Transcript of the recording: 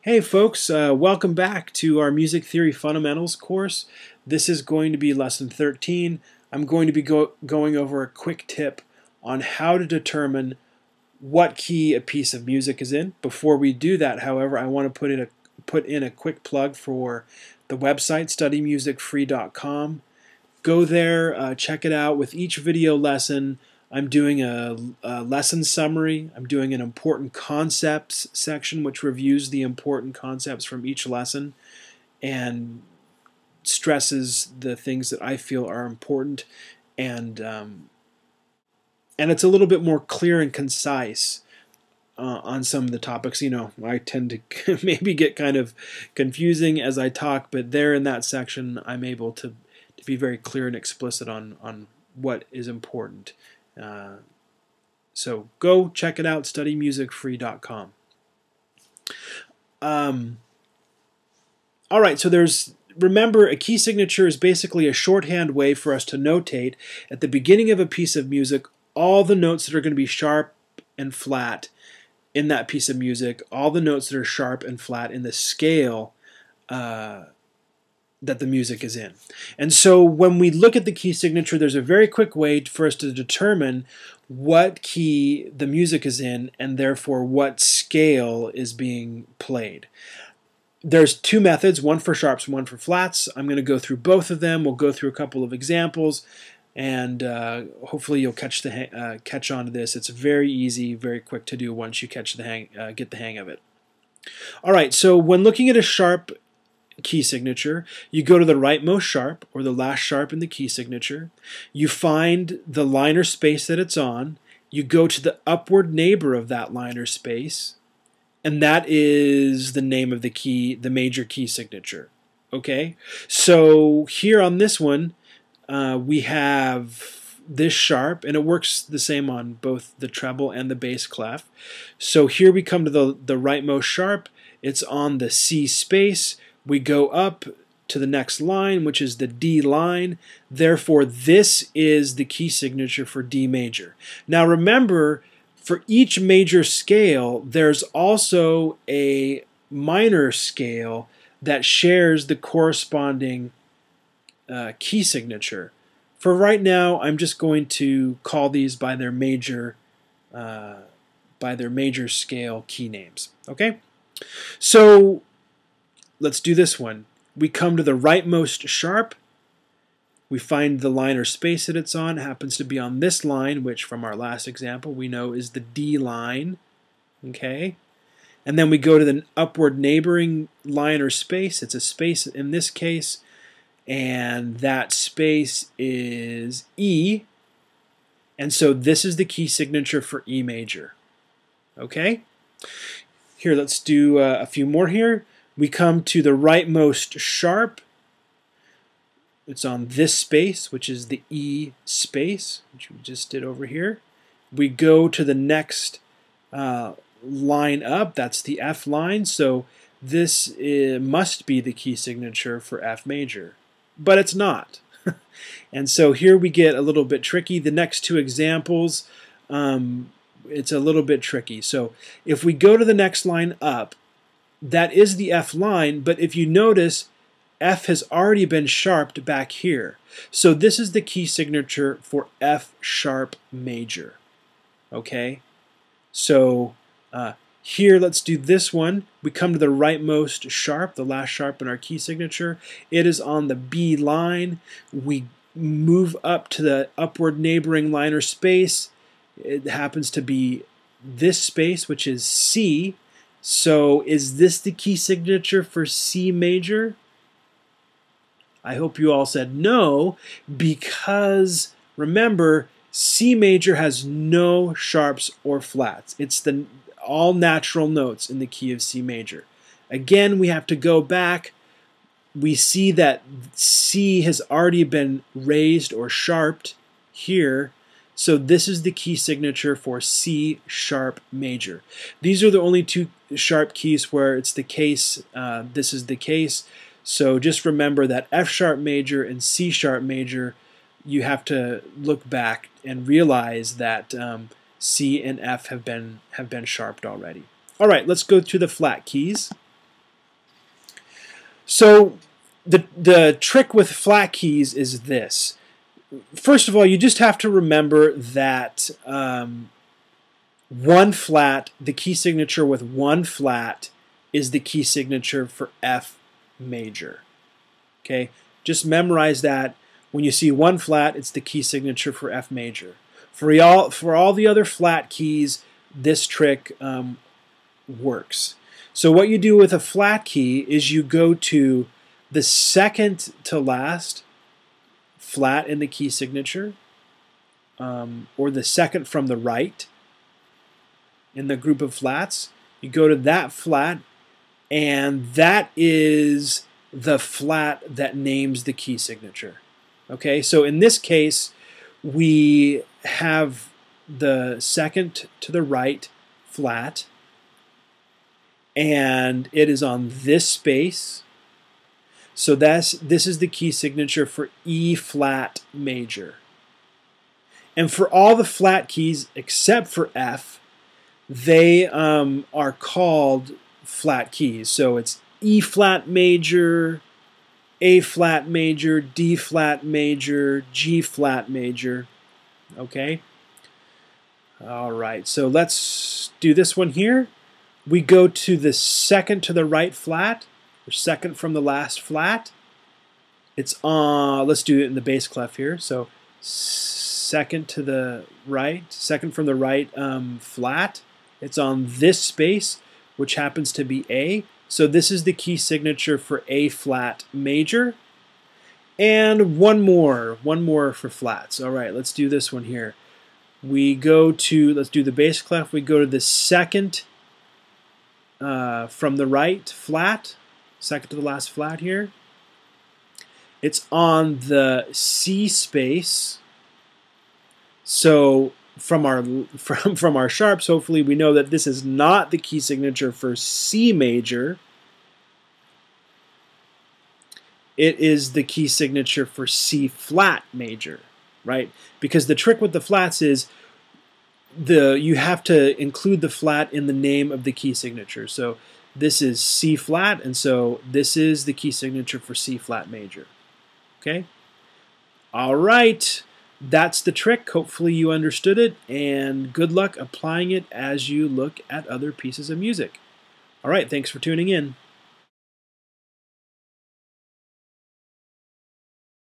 Hey folks, welcome back to our Music Theory Fundamentals course. This is going to be lesson 13. I'm going to be going over a quick tip on how to determine what key a piece of music is in. Before we do that, however, I want to put in a quick plug for the website, studymusicfree.com. Go there, check it out. With each video lesson, I'm doing a lesson summary. I'm doing an important concepts section which reviews the important concepts from each lesson and stresses the things that I feel are important, and it's a little bit more clear and concise on some of the topics. You know, I tend to maybe get kind of confusing as I talk, but there in that section I'm able to be very clear and explicit on what is important. So go check it out, studymusicfree.com. All right, so remember, a key signature is basically a shorthand way for us to notate at the beginning of a piece of music all the notes that are going to be sharp and flat in that piece of music, all the notes that are sharp and flat in the scale that the music is in. And so when we look at the key signature, there's a very quick way for us to determine what key the music is in and therefore what scale is being played. There's two methods, one for sharps and one for flats. I'm going to go through both of them. We'll go through a couple of examples, and hopefully you'll catch on to this. It's very easy, very quick to do once you get the hang of it. All right, so when looking at a sharp key signature, you go to the rightmost sharp or the last sharp in the key signature. You find the line or space that it's on. You go to the upward neighbor of that line or space, and that is the name of the key, the major key signature. Okay, so here on this one, we have this sharp, and it works the same on both the treble and the bass clef. So here we come to the rightmost sharp. It's on the C space. We go up to the next line, which is the D line. Therefore, this is the key signature for D major. Now remember, for each major scale, there's also a minor scale that shares the corresponding key signature. For right now, I'm just going to call these by their major scale key names. Okay, so let's do this one. We come to the rightmost sharp. We find the line or space that it's on. It happens to be on this line, which from our last example we know is the D line. Okay, and then we go to the upward neighboring line or space. It's a space in this case, and that space is E, and so this is the key signature for E major. Okay, here let's do a few more here. We come to the rightmost sharp. It's on this space, which is the E space, which we just did over here. We go to the next line up. That's the F line. So this must be the key signature for F major, but it's not. And so here we get a little bit tricky. The next two examples, it's a little bit tricky. So if we go to the next line up, that is the F line, but if you notice, F has already been sharped back here. So this is the key signature for F sharp major. Okay? So here, let's do this one. We come to the rightmost sharp, the last sharp in our key signature. It is on the B line. We move up to the upward neighboring line or space. It happens to be this space, which is C. So is this the key signature for C major? I hope you all said no, because remember, C major has no sharps or flats. It's all natural notes in the key of C major. Again, we have to go back. We see that C has already been raised or sharped here. So this is the key signature for C sharp major. These are the only two sharp keys where it's the case. This is the case. So just remember that F sharp major and C sharp major, you have to look back and realize that C and F have been sharped already. All right, let's go to the flat keys. So the trick with flat keys is this. First of all, you just have to remember that one flat, the key signature with one flat, is the key signature for F major. Okay, just memorize that. When you see one flat, it's the key signature for F major. For all the other flat keys, this trick works. So what you do with a flat key is you go to the second to last flat in the key signature, or the second from the right in the group of flats. You go to that flat, and that is the flat that names the key signature. Okay, so in this case, we have the second to the right flat, and it is on this space. So this is the key signature for E flat major. And for all the flat keys except for F, they are called flat keys. So it's E flat major, A flat major, D flat major, G flat major. Okay? All right, so let's do this one here. We go to the second to the right flat, or second from the last flat. It's on, let's do it in the bass clef here. So second to the right, second from the right flat. It's on this space, which happens to be A. So this is the key signature for A flat major. And one more for flats. All right, let's do this one here. We go to, let's do the bass clef. We go to the second from the right flat, second to the last flat here. It's on the C space. So from our sharps, hopefully we know that this is not the key signature for C major. It is the key signature for C flat major, right? Because the trick with the flats is you have to include the flat in the name of the key signature. So this is C flat, and so this is the key signature for C flat major. Okay? All right. That's the trick. Hopefully you understood it, and good luck applying it as you look at other pieces of music. All right, thanks for tuning in.